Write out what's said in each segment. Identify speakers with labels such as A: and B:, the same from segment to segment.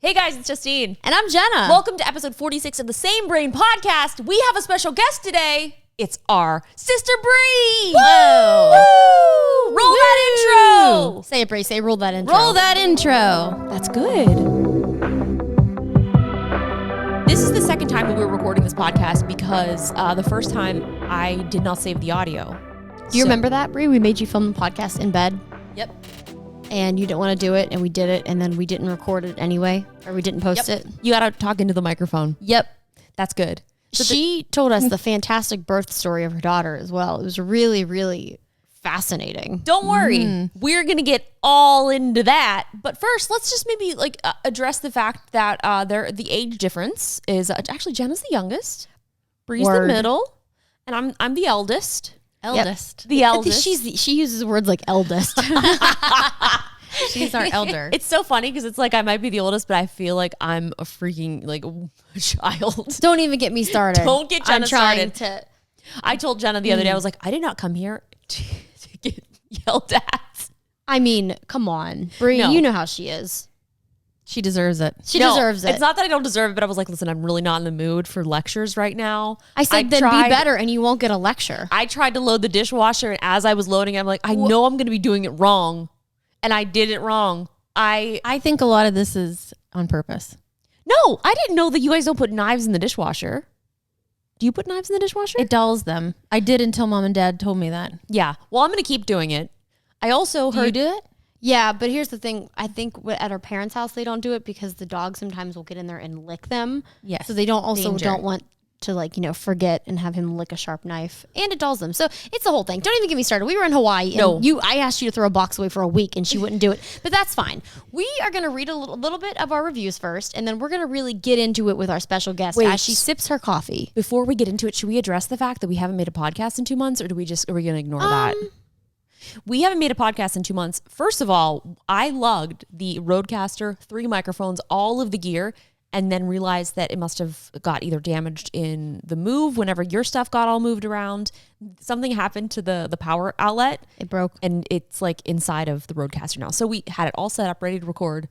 A: Hey guys, it's Justine.
B: And I'm Jenna.
A: Welcome to episode 46 of the Same Brain Podcast. We have a special guest today. It's our sister Bree.
B: Whoa.
A: Woo! Roll that intro.
B: Say it, Bree. Say roll that intro.
C: Roll that intro.
A: That's good. This is the second time that we're recording this podcast because the first time I did not save the audio.
B: Do you remember that, Bree? We made you film the podcast in bed.
A: Yep.
B: And you didn't want to do it, and we did it, and then we didn't record it anyway, or we didn't post it.
A: You got to talk into the microphone.
B: Yep.
A: That's good. So
B: she told us the fantastic birth story of her daughter as well. It was really, really fascinating.
A: Don't worry. We're going to get all into that. But first, let's just maybe address the fact that the age difference is actually Jenna's the youngest. Bree's the middle. And I'm the eldest.
C: Eldest.
A: Yep. The eldest.
B: She uses words like eldest.
C: She's our elder.
A: It's so funny because it's like I might be the oldest, but I feel like I'm a freaking child.
B: Don't even get me started.
A: Don't get Jenna started.
B: To.
A: I told Jenna the other day, I was like, I did not come here to get yelled at.
B: I mean, come on. Bree,
A: No.
B: You know how she is.
C: She deserves it.
B: She deserves it.
A: It's not that I don't deserve it, but I was like, listen, I'm really not in the mood for lectures right now.
B: I said, then be better and you won't get a lecture.
A: I tried to load the dishwasher, and as I was loading, I'm like, I know I'm going to be doing it wrong. And I did it wrong.
C: I think a lot of this is on purpose.
A: No, I didn't know that you guys don't put knives in the dishwasher. Do you put knives in the dishwasher?
C: It dulls them. I did until mom and dad told me that.
A: Yeah. Well, I'm going to keep doing it. I also heard...
C: Do you do it?
B: Yeah, but here's the thing. I think at our parents' house, they don't do it because the dog sometimes will get in there and lick them.
C: Yes.
B: So they don't want to forget and have him lick a sharp knife, and it dulls them. So it's the whole thing. Don't even get me started. We were in Hawaii and I asked you to throw a box away for a week and she wouldn't do it, but that's fine. We are going to read a little bit of our reviews first, and then we're going to really get into it with our special guest as she sips her coffee.
A: Before we get into it, should we address the fact that we haven't made a podcast in 2 months, or are we going to ignore that? We haven't made a podcast in 2 months. First of all, I lugged the Rodecaster, 3 microphones, all of the gear, and then realized that it must have got either damaged in the move whenever your stuff got all moved around. Something happened to the power outlet.
B: It broke.
A: And it's like inside of the Rodecaster now. So we had it all set up, ready to record.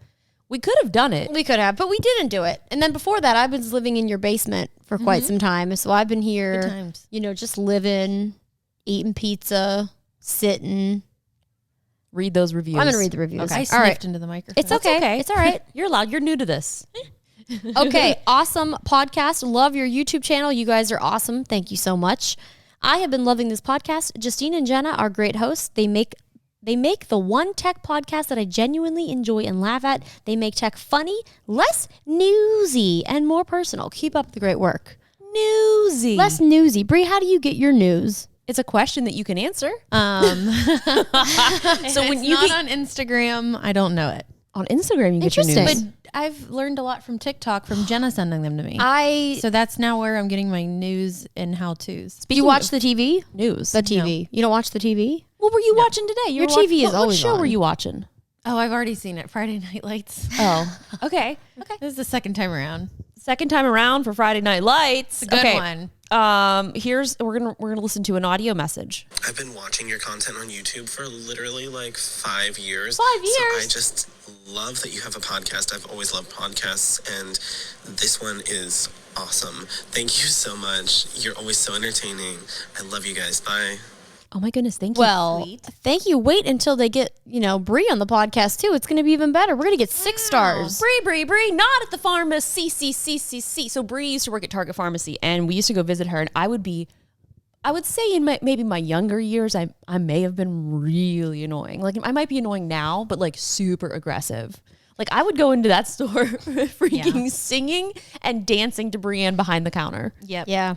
A: We could have done it.
B: We could have, but we didn't do it. And then before that, I was living in your basement for quite some time. So I've been here,
C: Good times.
B: Just living, eating pizza, sitting.
A: Read those reviews.
B: I'm going to read the reviews.
C: Okay. I
B: All
C: sniffed
B: right.
C: into the microphone.
B: It's okay. It's all right.
A: You're allowed. You're new to this.
B: Okay. Awesome podcast. Love your YouTube channel. You guys are awesome. Thank you so much. I have been loving this podcast. Justine and Jenna are great hosts. They make the one tech podcast that I genuinely enjoy and laugh at. They make tech funny, less newsy, and more personal. Keep up the great work.
A: Newsy.
B: Less newsy. Bree, how do you get your news?
A: It's a question that you can answer.
C: So when you not on Instagram, I don't know it.
A: On Instagram, you get your
B: Interesting.
A: news.
C: But I've learned a lot from TikTok from Jenna sending them to me. So that's now where I'm getting my news and how-tos.
B: Do you watch the TV?
A: News?
B: The TV. You don't watch the TV?
A: What were you watching today?
B: Your TV is always
A: What show
B: on.
A: were you watching?
C: Oh, I've already seen it. Friday Night Lights.
A: Oh, okay.
C: This is the second time around.
A: Second time around for Friday Night Lights.
C: It's a good one.
A: We're gonna listen to an audio message.
D: I've been watching your content on YouTube for literally 5 years.
A: 5 years?
D: So I just love that you have a podcast. I've always loved podcasts, and this one is awesome. Thank you so much. You're always so entertaining. I love you guys. Bye.
A: Oh my goodness, thank you.
B: Well, thank you. Wait until they get, Bree on the podcast too. It's going to be even better. We're going to get 6 stars.
A: Bree, not at the pharmacy. So Bree used to work at Target Pharmacy, and we used to go visit her, and I would say in maybe my younger years, I may have been really annoying. I might be annoying now, but super aggressive. I would go into that store freaking singing and dancing to Brienne behind the counter.
C: Yep.
B: Yeah.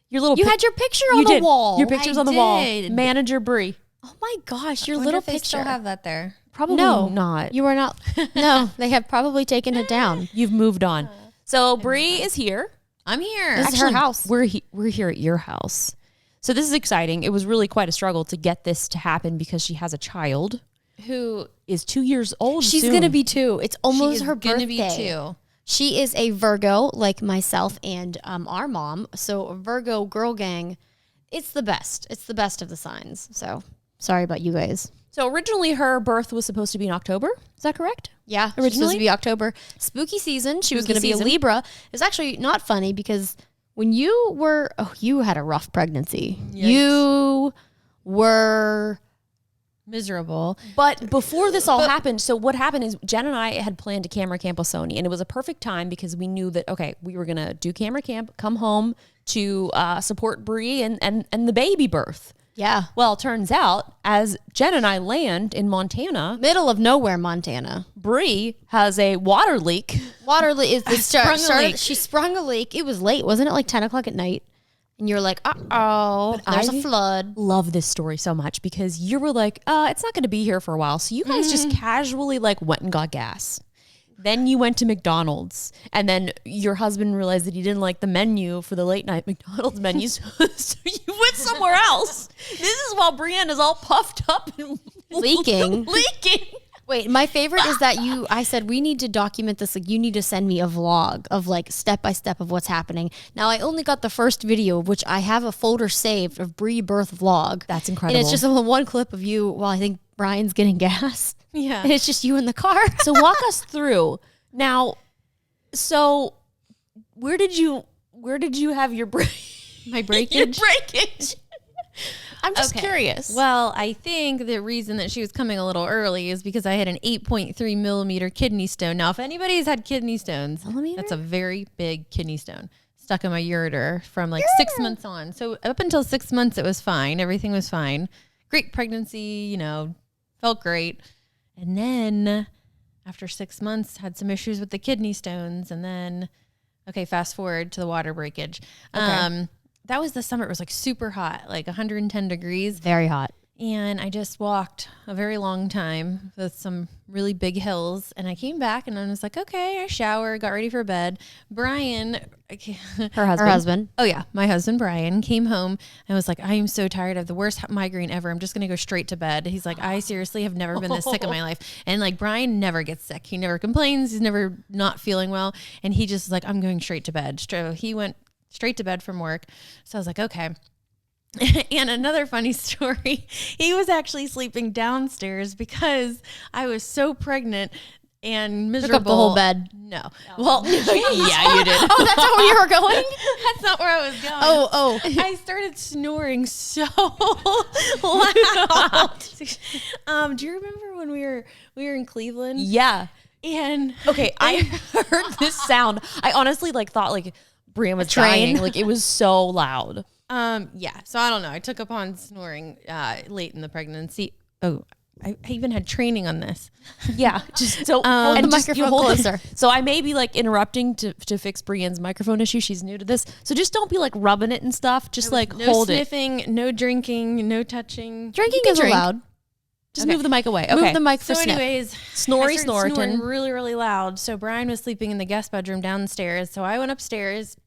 A: You
B: had your picture on the wall.
A: Your picture's on the wall. Manager Bree.
B: Oh my gosh, your
C: I wonder
B: little
C: if they
B: picture.
C: still have that there.
A: Probably not.
B: You are not. No, they have probably taken it down.
A: You've moved on. So Bree is here.
C: I'm here.
B: This is her house.
A: We're here at your house. So this is exciting. It was really quite a struggle to get this to happen because she has a child who is 2 years old.
B: She's
A: soon.
B: going to be 2. It's almost her
C: gonna
B: birthday.
C: be 2.
B: She is a Virgo, like myself and our mom. So Virgo girl gang, it's the best. It's the best of the signs. So sorry about you guys.
A: So originally her birth was supposed to be in October. Is that correct?
B: Yeah,
A: originally
B: supposed to be October. Spooky season. She was going to be a Libra. It's actually not funny because when you had a rough pregnancy. Yikes. You were
C: miserable.
A: But before this all happened, so what happened is Jen and I had planned a camera camp with Sony, and it was a perfect time because we knew that, okay, we were going to do camera camp, come home to support Bree and the baby birth.
B: Yeah.
A: Well, turns out, as Jen and I land in Montana,
B: middle of nowhere, Montana,
A: Bree has a water leak.
B: She sprung a leak. It was late, wasn't it? Like 10 o'clock at night. And you're like, there's a flood.
A: Love this story so much because you were like, it's not going to be here for a while. So you guys just casually like went and got gas. Then you went to McDonald's, and then your husband realized that he didn't like the menu for the late night McDonald's menu. So you went somewhere else. This is while Brienne is all puffed up and
B: leaking.
A: Wait,
B: my favorite is that I said, we need to document this. Like, you need to send me a vlog of like step by step of what's happening. Now, I only got the first video, of which I have a folder saved of Bree birth vlog.
A: That's incredible.
B: And it's just one clip of you while I think Brian's getting gas.
C: Yeah.
B: And it's just you in the car.
A: So walk us through. Now, so where did you have your
C: my breakage?
A: Your breakage. I'm just curious.
C: Well, I think the reason that she was coming a little early is because I had an 8.3 millimeter kidney stone. Now, if anybody's had kidney stones, that's a very big kidney stone stuck in my ureter from like 6 months on. So up until 6 months, it was fine. Everything was fine. Great pregnancy, felt great. And then after 6 months, had some issues with the kidney stones. And then, fast forward to the water breakage. Okay. That was the summer. It was like super hot, like 110 degrees.
B: Very hot.
C: And I just walked a very long time with some really big hills. And I came back and I was like, okay, I showered, got ready for bed. Brian,
B: her husband.
C: Oh yeah. My husband, Brian, came home and was like, I am so tired. I have the worst migraine ever. I'm just going to go straight to bed. He's like, I seriously have never been this sick in my life. And like Brian never gets sick. He never complains. He's never not feeling well. And he just was like, I'm going straight to bed. He went straight to bed from work. So I was like, okay. And another funny story, he was actually sleeping downstairs because I was so pregnant and miserable.
B: Took up the whole bed.
C: No. Well, yeah, you did.
B: Oh, that's not where you were going?
C: That's not where I was going.
B: Oh.
C: I started snoring so loud. Do you remember when we were in Cleveland?
A: Yeah.
C: And
A: I heard this sound. I honestly thought Brian was dying. Like, it was so loud.
C: Yeah. So I don't know. I took upon snoring late in the pregnancy. Oh, I even had training on this.
A: Yeah. Just so
B: and the microphone closer.
A: So I may be interrupting to fix Brienne's microphone issue. She's new to this. So just don't be rubbing it and stuff. Just
C: no
A: hold
C: sniffing, it. No drinking, no touching.
B: Drinking is allowed.
A: Just move the mic away. Okay.
B: Move the mic for
C: anyways,
A: snoring
C: really, really loud. So Brian was sleeping in the guest bedroom downstairs. So I went upstairs,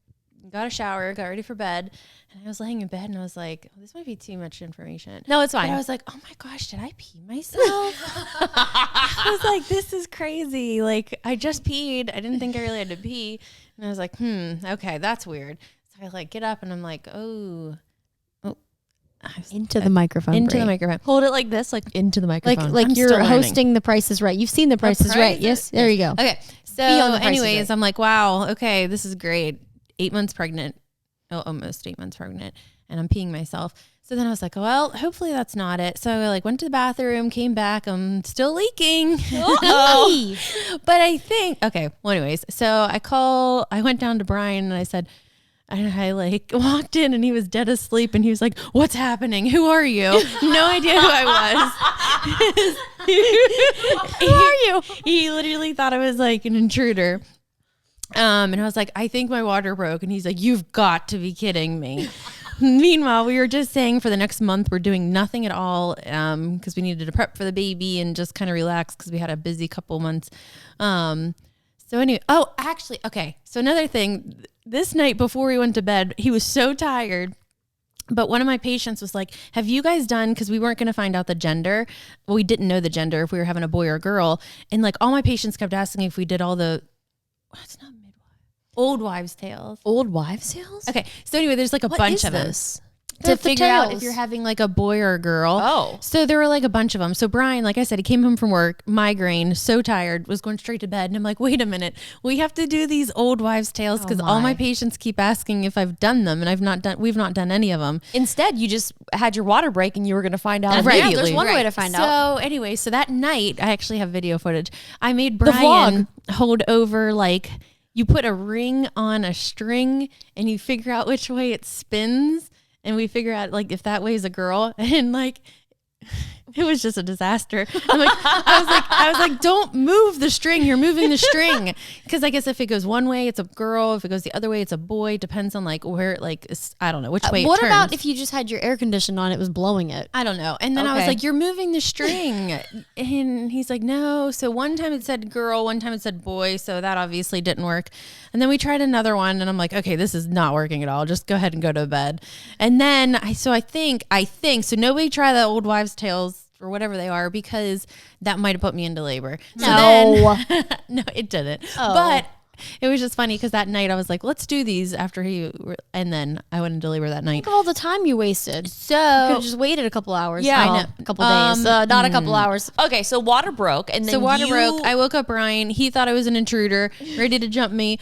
C: got a shower, got ready for bed. And I was laying in bed and I was like, this might be too much information.
A: No, it's fine.
C: But I was like, oh my gosh, did I pee myself? I was like, this is crazy. I just peed. I didn't think I really had to pee. And I was like, okay, that's weird. So I get up and I'm like,
B: into the microphone.
C: The microphone.
A: Hold it like this, into the microphone.
B: Like you're hosting The Price is Right. You've seen The Price is Right. Yes, there you go.
C: Okay. So anyways, I'm like, wow, okay, this is great. 8 months pregnant. Oh, almost 8 months pregnant. And I'm peeing myself. So then I was like, well, hopefully that's not it. So I went to the bathroom, came back. I'm still leaking. Uh-oh. But I think, okay. Well, anyways, so I went down to Brian and I said, I walked in and he was dead asleep and he was like, what's happening? Who are you? No idea who I was. Who are you? He literally thought I was an intruder. And I was like, I think my water broke. And he's like, you've got to be kidding me. Meanwhile, we were just saying for the next month, we're doing nothing at all because we needed to prep for the baby and just kind of relax because we had a busy couple months. So anyway, okay. So another thing, this night before we went to bed, he was so tired. But one of my patients was like, have you guys done, because we weren't going to find out the gender. Well, we didn't know the gender if we were having a boy or a girl. And all my patients kept asking if we did all the, it's not midwife, old wives' tales.
A: Old wives' tales?
C: Okay. So anyway, there's a bunch of
A: this?
C: to figure out if you're having like a boy or a girl.
A: Oh.
C: So there were like a bunch of them. So Brian, like I said, he came home from work, migraine, so tired, was going straight to bed. And I'm like, wait a minute, we have to do these old wives' tales because all my patients keep asking if I've done them, and we've not done any of them.
A: Instead, you just had your water break and you were going to find out
B: immediately. Yeah, there's one way to find out.
C: So anyway, so that night, I actually have video footage. I made Brian hold over, like, you put a ring on a string and you figure out which way it spins. And we figure out like if that way is a girl, and like it was just a disaster. I was like, don't move the string. You're moving the string. Because I guess if it goes one way, it's a girl. If it goes the other way, it's a boy. Depends on like where, like, I don't know which way it turns.
B: What about if you just had your air conditioned on, it was blowing it?
C: I don't know. And then I was like, you're moving the string. And he's like, no. So one time it said girl, one time it said boy. So that obviously didn't work. And then we tried another one and I'm like, okay, this is not working at all. Just go ahead and go to bed. And then I think, so nobody try the old wives' tales or whatever they are, because that might have put me into labor. So no, it didn't. Oh. But it was just funny because that night I was like, let's do these after and then I went into labor that night.
B: Think of all the time you wasted.
C: So
B: you could have just waited a couple hours.
C: Yeah, I know.
B: A couple days, not a couple hours.
A: Okay, so water broke, and then
C: broke. I woke up Brian. He thought I was an intruder, ready to jump me.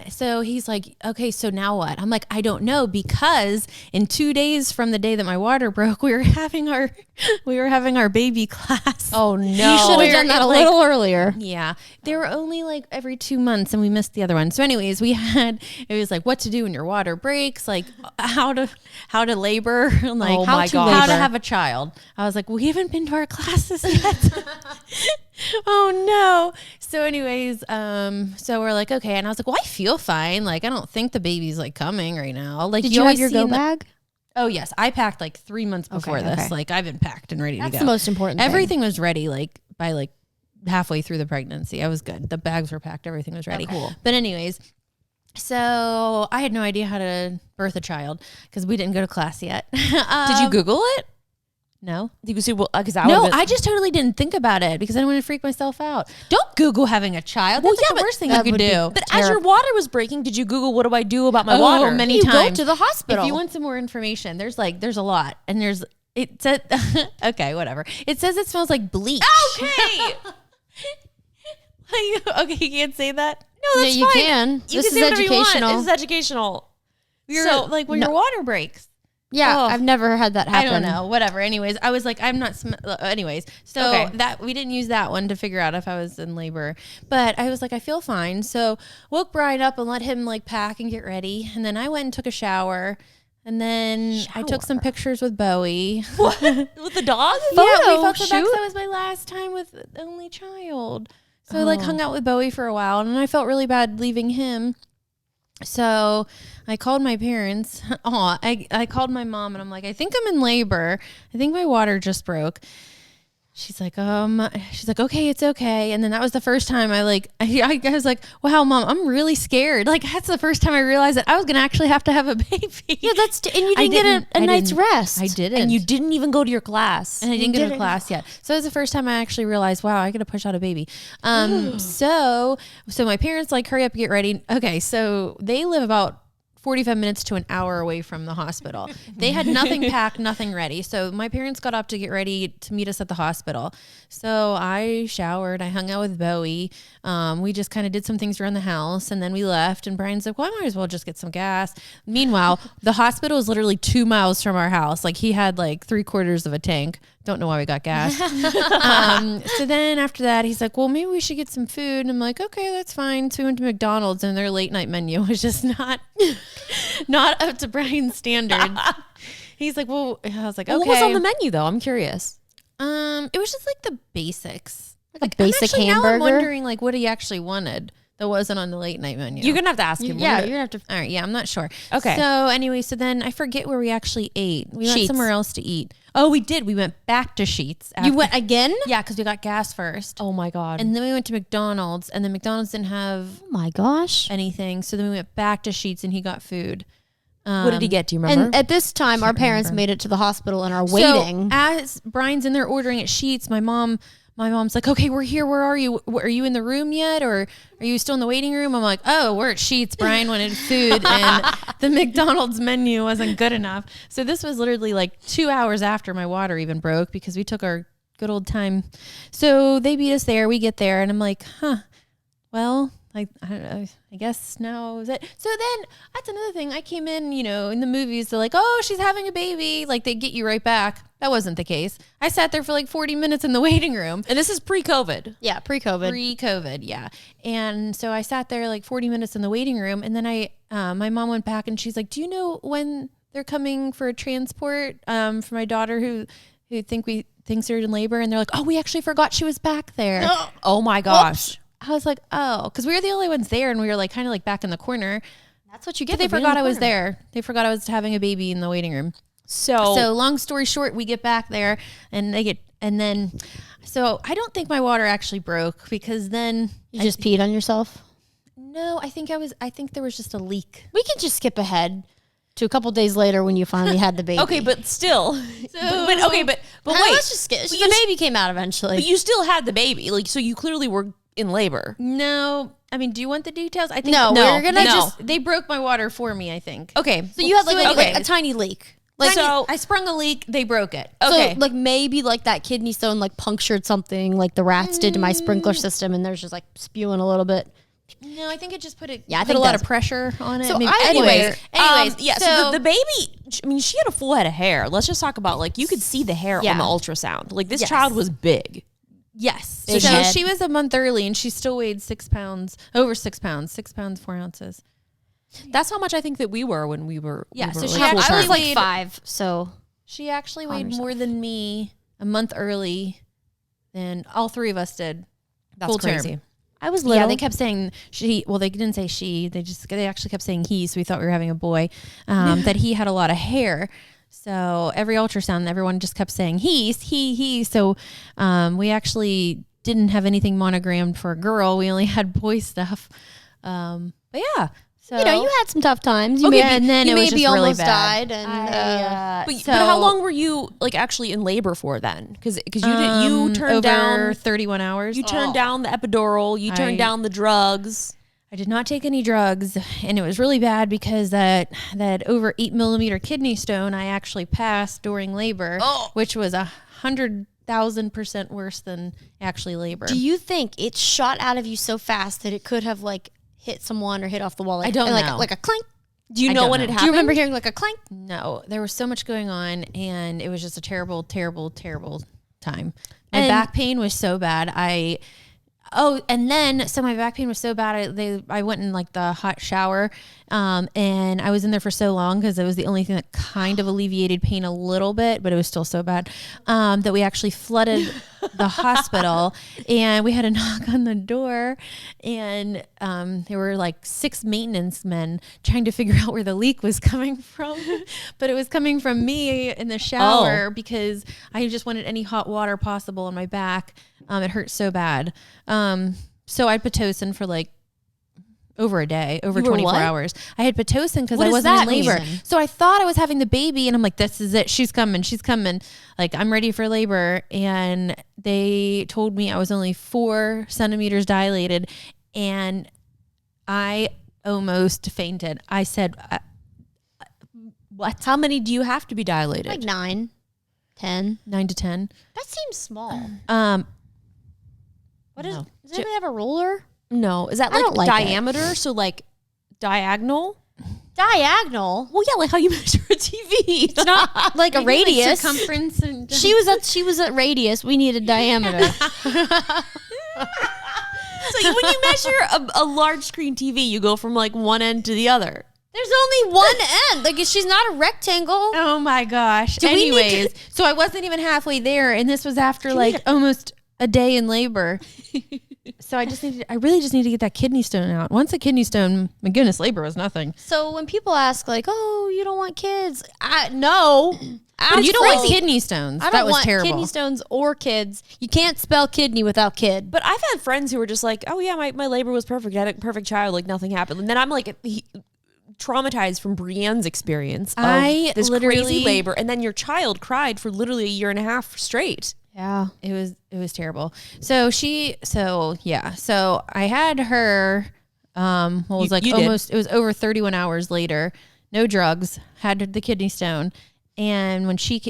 C: So he's like, okay, so now what? I'm like, I don't know, because in 2 days from the day that my water broke, we were having our baby class.
B: Oh no. You should have done that a little earlier.
C: Yeah. They were only like every 2 months and we missed the other one. So anyways, it was like what to do when your water breaks, like how to labor, like how to have a child. I was like, we haven't been to our classes yet. Oh no. So anyways, so we're like, okay. And I was like, well, I feel fine. Like, I don't think the baby's like coming right now. Like,
B: did you have your go bag?
C: Oh yes. I packed like 3 months before this. Okay. Like I've been packed and ready to go.
B: That's the most important thing.
C: Everything was ready. Like by like halfway through the pregnancy, I was good. The bags were packed. Everything was ready.
A: Oh, cool.
C: But anyways, so I had no idea how to birth a child because we didn't go to class yet.
A: Did you Google it?
C: No.
A: You see, well,
C: I just totally didn't think about it because I didn't want to freak myself out. Don't Google having a child. That's the worst thing you could do.
A: But as your water was breaking, did you Google what do I do about my water?
C: Many times.
B: Go to the hospital.
C: If you want some more information, there's a lot, and it said okay, whatever. It says it smells like bleach.
A: Okay.
C: Okay, you can't say that.
A: No, that's
B: you
A: fine.
B: can.
A: This is educational. This is educational.
C: So like when your water breaks.
B: Yeah, I've never had that happen.
C: I don't know. Whatever. Anyways, I was like, I'm not. Anyways, so that we didn't use that one to figure out if I was in labor, but I was like, I feel fine. So woke Brian up and let him like pack and get ready, and then I went and took a shower, and then I took some pictures with Bowie.
A: What? With the dog?
C: Yeah, we felt so bad. That was my last time with the only child. So I like hung out with Bowie for a while, and I felt really bad leaving him. So I called my parents. I called my mom and I'm like, I think I'm in labor. I think my water just broke. She's like, okay, it's okay. And then that was the first time I was like, wow, Mom, I'm really scared. Like that's the first time I realized that I was going to actually have to have a baby.
B: Yeah, and you didn't get a night's rest.
C: I didn't.
A: And you didn't even go to your class.
C: And I didn't go to class yet. So it was the first time I actually realized, wow, I got to push out a baby. So my parents like, hurry up, get ready. Okay. So they live about 45 minutes to an hour away from the hospital. They had nothing packed, nothing ready. So my parents got up to get ready to meet us at the hospital. So I showered, I hung out with Bowie. We just kind of did some things around the house and then we left and Brian's like, well, I might as well just get some gas. Meanwhile, the hospital is literally 2 miles from our house. Like he had like 3/4 of a tank. Don't know why we got gas. So then after that, he's like, well, maybe we should get some food. And I'm like, okay, that's fine. So we went to McDonald's and their late night menu was just not up to Brian's standards. He's like, well, I was like, okay.
A: What was on the menu though? I'm curious.
C: It was just like the basics.
B: Like a basic hamburger?
C: Now I'm wondering like what he actually wanted that wasn't on the late night menu.
A: You're going to have to ask him.
B: Yeah, you're going to have to.
C: All right. Yeah, I'm not sure.
A: Okay.
C: So anyway, so then I forget where we actually ate. We went somewhere else to eat. Oh, we did. We went back to Sheets.
B: You went again?
C: Yeah, because we got gas first.
A: Oh my God.
C: And then we went to McDonald's and then McDonald's didn't have
B: oh my gosh
C: anything. So then we went back to Sheets and he got food.
A: What did he get? Do you remember?
B: And at this time, our parents made it to the hospital and are waiting.
C: So as Brian's in there ordering at Sheets, my mom my mom's like, okay, we're here. Where are you? Are you in the room yet? Or are you still in the waiting room? I'm like, oh, we're at Sheetz. Brian wanted food and the McDonald's menu wasn't good enough. So this was literally like 2 hours after my water even broke because we took our good old time. So they beat us there. We get there and I'm like, well, like, I don't know, I guess now is it. So then that's another thing. I came in, in the movies, they're like, oh, she's having a baby. Like they get you right back. That wasn't the case. I sat there for like 40 minutes in the waiting room.
A: And this is pre-COVID.
B: Yeah, pre-COVID.
C: Pre-COVID, yeah. And so I sat there like 40 minutes in the waiting room. And then my mom went back and she's like, do you know when they're coming for a transport for my daughter who thinks they're in labor? And they're like, oh, we actually forgot she was back there.
A: Oh my gosh.
C: Whoops. I was like, oh, because we were the only ones there and we were like kind of like back in the corner.
B: That's what you get.
C: But they forgot I was there. They forgot I was having a baby in the waiting room. So long story short, we get back there so I don't think my water actually broke because then
B: you just peed on yourself.
C: No, I think there was just a leak.
B: We can just skip ahead to a couple days later when you finally had the baby.
A: Okay, but still. But wait.
B: Let's just skip. The baby came out eventually.
A: But you still had the baby. Like, so you clearly were in labor.
C: No. I mean, do you want the details? I think
B: we're gonna
C: they broke my water for me, I think.
A: Okay.
B: So you had like a tiny leak.
C: I sprung a leak, they broke it.
B: Okay. So like maybe like that kidney stone like punctured something like the rats did to my sprinkler system and there's just like spewing a little bit.
C: No, I think it just put a
B: a
C: lot of pressure on it.
B: So
C: anyways,
A: yeah. So the baby, I mean, she had a full head of hair. Let's just talk about like you could see the hair on the ultrasound. Like this child was big.
C: Yes. So she was a month early and she still weighed 6 pounds, over 6 pounds, 6 pounds, 4 ounces.
A: That's how much I think that we were when we were.
C: Yeah.
A: We
C: so
A: were
C: she
A: like
C: actually
B: I was like 5. So
C: she actually weighed more than me a month early than all three of us did.
A: That's
C: full
A: crazy.
C: term.
B: I was little.
C: Yeah, they kept saying she. Well, they didn't say she. They actually kept saying he. So we thought we were having a boy. That he had a lot of hair. So every ultrasound, everyone just kept saying he. So we actually didn't have anything monogrammed for a girl. We only had boy stuff. But yeah. So
B: you had some tough times. You
C: and then it was just really
B: almost
C: bad.
B: died. And
A: but how long were you like actually in labor for then? Because you turned
C: over
A: down
C: 31 hours.
A: You turned down the epidural. You turned down the drugs.
C: I did not take any drugs, and it was really bad because that over 8 millimeter kidney stone I actually passed during labor, which was 100,000% worse than actually labor.
B: Do you think it shot out of you so fast that it could have like hit someone or hit off the wall? Like,
C: I don't know.
B: Like a clink.
A: Do you know when it happened?
B: Do you remember hearing like a clank?
C: No, there was so much going on, and it was just a terrible, terrible, terrible time. My back pain was so bad. My back pain was so bad. I went in like the hot shower, and I was in there for so long because it was the only thing that kind of alleviated pain a little bit, but it was still so bad that we actually flooded the hospital, and we had a knock on the door, and there were like 6 maintenance men trying to figure out where the leak was coming from, but it was coming from me in the shower because I just wanted any hot water possible on my back. It hurt so bad. So I had Pitocin for like over a day, over 24 hours. I had Pitocin because I wasn't in labor. So I thought I was having the baby and I'm like, this is it. She's coming. Like, I'm ready for labor. And they told me I was only 4 centimeters dilated and I almost fainted. I said,
A: what? How many do you have to be dilated?
B: Like 9, 10.
C: 9 to 10.
B: That seems small.
A: What is?
B: Does anybody have a ruler?
A: No. Is that like diameter? So like diagonal?
B: Diagonal?
A: Well, yeah, like how you measure a TV.
B: It's not like a radius.
C: Like circumference. And
B: she was at radius. We needed diameter.
A: So when you measure a large screen TV, you go from like one end to the other.
B: There's only one end. Like she's not a rectangle.
C: Oh my gosh. Anyways, so I wasn't even halfway there, and this was after almost a day in labor. So I really just need to get that kidney stone out. Once a kidney stone, my goodness, labor was nothing.
B: So when people ask like, "Oh, you don't want kids?" No.
C: You don't want kidney stones.
B: I don't want kidney stones or kids. You can't spell kidney without kid.
A: But I've had friends who were just like, "Oh yeah, my labor was perfect. I had a perfect child. Like nothing happened." And then I'm like traumatized from Brienne's experience of this crazy labor, and then your child cried for literally a year and a half straight.
B: Yeah.
C: It was terrible. So I had her, it was over 31 hours later, no drugs, had the kidney stone. And when she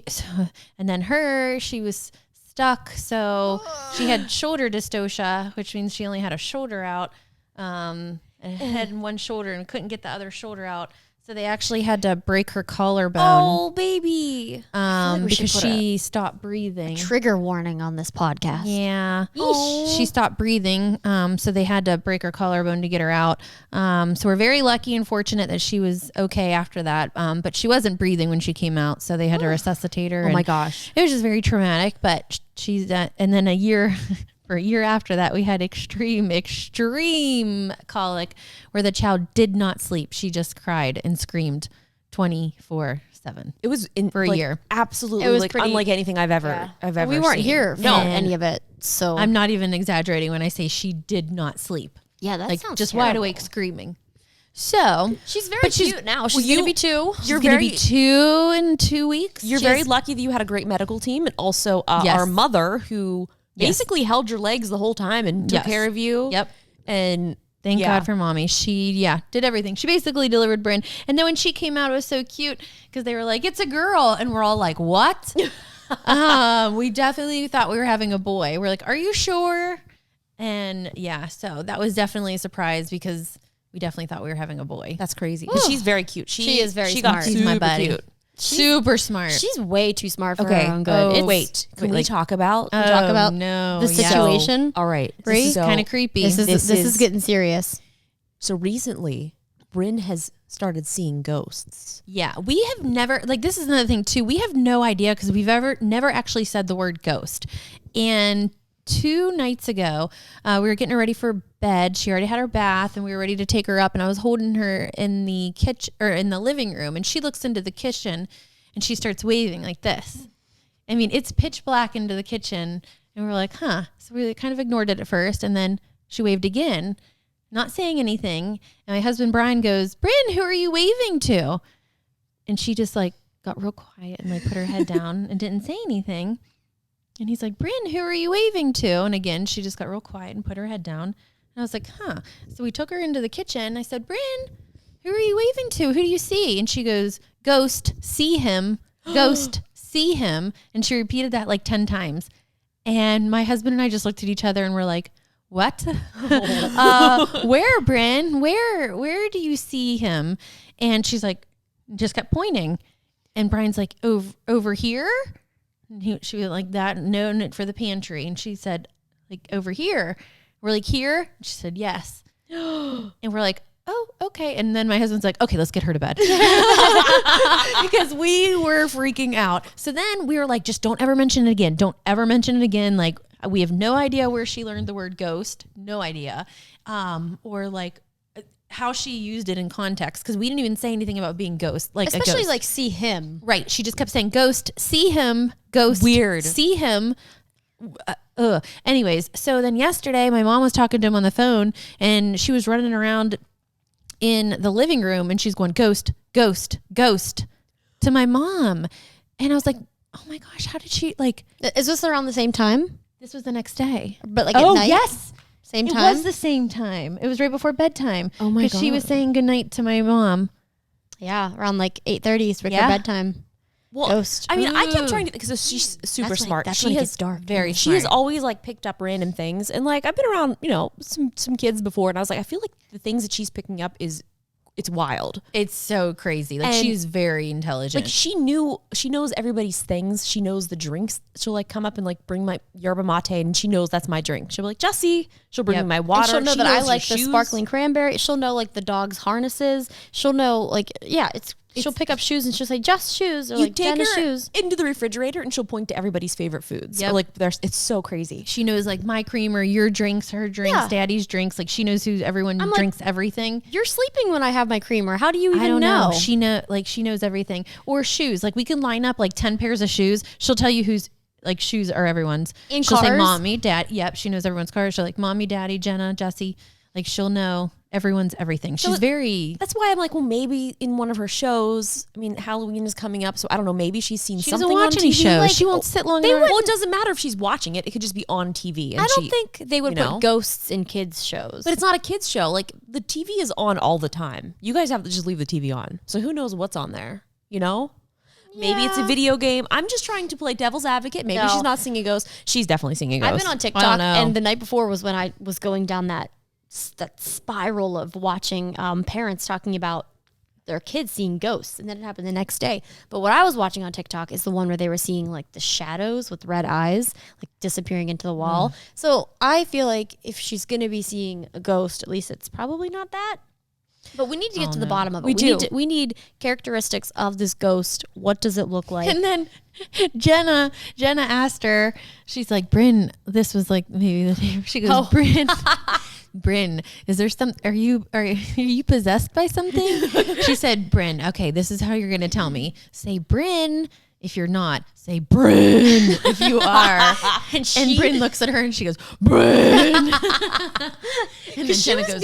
C: was stuck. So she had shoulder dystocia, which means she only had a shoulder out, and head and one shoulder and couldn't get the other shoulder out. So they actually had to break her collarbone.
B: Oh, baby.
C: Because she stopped breathing.
B: Trigger warning on this podcast.
C: Yeah. She stopped breathing. So they had to break her collarbone to get her out. So we're very lucky and fortunate that she was okay after that. But she wasn't breathing when she came out. So they had to resuscitate her.
A: Oh my gosh.
C: It was just very traumatic, but she's, and then a year after that, we had extreme colic where the child did not sleep. She just cried and screamed 24/7.
A: It was
C: for a year.
A: Absolutely.
B: It was
A: like unlike anything I've ever
B: We weren't
A: seen.
B: here for any of it. So
C: I'm not even exaggerating when I say she did not sleep.
B: yeah, that sounds
C: just
B: terrible.
C: wide awake screaming. So
B: She's very cute now. She's going to be 2.
C: You're going to be 2 in 2 weeks.
A: You're very lucky that you had a great medical team, and also our mother who basically held your legs the whole time and took care of you.
C: Yep.
A: And
C: thank God for mommy. She did everything. She basically delivered Bryn. And then when she came out, it was so cute because they were like, "It's a girl," and we're all like, "What?" We definitely thought we were having a boy. We're like, "Are you sure?" And so that was definitely a surprise because we definitely thought we were having a boy.
A: that's crazy. But she's very cute.
B: She is very
A: she
B: smart.
A: Got
B: She's
A: super
C: my buddy.
A: cute.
C: Super smart.
B: She's way too smart for
A: Okay.
B: her own good.
A: Oh, wait. Can we talk about?
B: talk about
C: no
B: the situation?
A: All right.
B: Bree?
C: This is kind of creepy.
B: This is getting serious.
A: So recently, Bryn has started seeing ghosts.
C: Yeah, we have never, this is another thing too. We have no idea because we've never actually said the word ghost. And 2 nights ago, we were getting her ready for bed. She already had her bath and we were ready to take her up. And I was holding her in the kitchen or in the living room. And she looks into the kitchen and she starts waving like this. I mean, it's pitch black into the kitchen. And we're like, huh. So we kind of ignored it at first. And then she waved again, not saying anything. And my husband, Brian, goes, "Bryn, who are you waving to?" And she just got real quiet and put her head down and didn't say anything. And he's like, "Bryn, who are you waving to?" And again, she just got real quiet and put her head down. And I was like, huh. So we took her into the kitchen. I said, "Bryn, who are you waving to? Who do you see?" And she goes, "Ghost, see him. Ghost, see him." And she repeated that 10 times. And my husband and I just looked at each other and we're like, "What?" Where, Bryn? Where do you see him? And she's like, just kept pointing. And Brian's like, over here? And she was like that, no, for the pantry. And she said, over here. We're like, "Here?" She said, "Yes." And we're like, "Oh, okay." And then my husband's like, "Okay, let's get her to bed." Because we were freaking out. So then we were like, just don't ever mention it again. Don't ever mention it again. We have no idea where she learned the word ghost. No idea. Or how she used it in context. Because we didn't even say anything about being ghost.
B: Especially
C: a ghost.
B: see him.
C: Right. She just kept saying ghost, see him, ghost.
A: Weird.
C: See him. Anyways, so then yesterday my mom was talking to him on the phone and she was running around in the living room and she's going, "Ghost, ghost, ghost," to my mom. And I was like, oh my gosh, how did she
B: Is this around the same time?
C: this was the next day.
B: But at night?
C: Yes.
B: Same
C: It
B: time?
C: was the same time. It was right before bedtime.
A: Oh my
C: Because she was
A: God.
C: saying goodnight to my mom.
B: Yeah, around 8:30 is her
C: Yeah.
B: bedtime.
A: Well,
B: Ghost.
A: I mean, I kept trying to, because she's super
B: That's
A: smart.
B: that's
A: She
B: when it
A: has
B: gets dark.
C: Very
A: She has
C: smart.
A: always picked up random things, and I've been around some kids before, and I was like, I feel like the things that she's picking up it's wild.
C: It's so crazy.
A: And
C: she's very intelligent.
A: She knows everybody's things. She knows the drinks. She'll come up and bring my yerba mate, and she knows that's my drink. She'll be like, "Jesse." She'll bring me my water.
B: And she'll know
A: She
B: that I
A: knows your
B: like the
A: shoes.
B: sparkling cranberry. She'll know the dog's harnesses. She'll know she'll pick up shoes and she'll say just shoes or
A: You take
B: Jenna's
A: her
B: shoes.
A: into the refrigerator, and she'll point to everybody's favorite foods.
C: Yep.
A: Or it's so crazy.
C: she knows my creamer, your drinks, her drinks,
B: Yeah.
C: Daddy's drinks. She knows who everyone drinks everything.
B: You're sleeping when I have my creamer. How do you even
C: I don't know.
B: know?
C: She knows everything. Or shoes. We can line up 10 pairs of shoes. She'll tell you whose shoes are everyone's.
B: In
C: She'll say
B: cars?
C: mommy, dad. Yep. She knows everyone's cars. She'll Mommy, Daddy, Jenna, Jesse. She'll know everyone's everything. She's very.
A: That's why I'm like, well, maybe in one of her shows. I mean, Halloween is coming up, so I don't know. Maybe she's seen something
C: doesn't watch
A: on
C: any
A: TV.
C: shows.
A: Like,
C: She won't sit long.
A: Well, it doesn't matter if she's watching it. It could just be on TV. And
B: I don't think they would put ghosts in kids shows.
A: But it's not a kids show. Like the TV is on all the time. You guys have to just leave the TV on. So who knows what's on there? You know? Maybe it's a video game. I'm just trying to play devil's advocate. Maybe she's not seeing a ghost. She's definitely seeing a ghost.
B: I've been on TikTok, and the night before was when I was going down that spiral of watching parents talking about their kids seeing ghosts, and then it happened the next day. But what I was watching on TikTok is the one where they were seeing like the shadows with red eyes, like disappearing into the wall. So I feel like if she's going to be seeing a ghost, at least it's probably not that. But we need to get to the bottom of it. We need characteristics of this ghost. What does it look like?
C: And then Jenna asked her, she's like, Bryn, this was like maybe the name. She goes, Bryn, is there are you possessed by something? She said, Bryn, okay, this is how you're going to tell me. Say Bryn if you're not. Say Bryn if you are. And Bryn looks at her and she goes, Bryn. And then Jenna goes,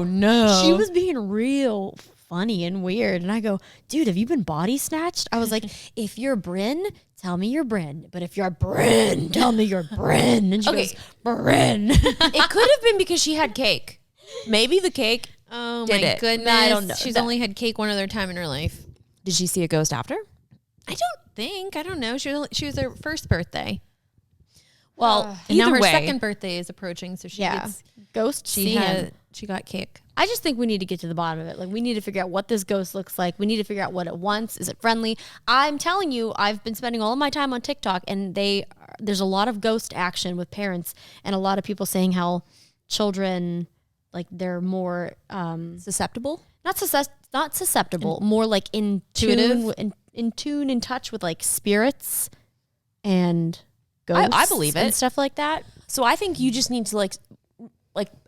C: no.
B: She was being real funny and weird. And I go, dude, have you been body snatched? I was like, if you're Bryn, tell me you're Bryn. But if you're Bryn, tell me you're Bryn. And she goes, Bryn.
A: It could have been because she had cake. Maybe the cake.
C: Oh
A: did
C: my
A: it.
C: goodness.
A: I don't know.
C: She's only had cake one other time in her life.
A: Did she see a ghost after?
C: I don't know. She was her first birthday.
A: Well,
C: And now her
A: way.
C: second birthday is approaching, so she gets
B: ghost.
C: she got cake.
B: I just think we need to get to the bottom of it. Like, we need to figure out what this ghost looks like. We need to figure out what it wants. Is it friendly? I'm telling you, I've been spending all of my time on TikTok, and there's a lot of ghost action with parents, and a lot of people saying how children, like, they're more
A: Susceptible?
B: not susceptible, more like in tune, in touch with like spirits and ghosts.
A: I believe it.
B: And stuff like that.
A: So I think you just need to like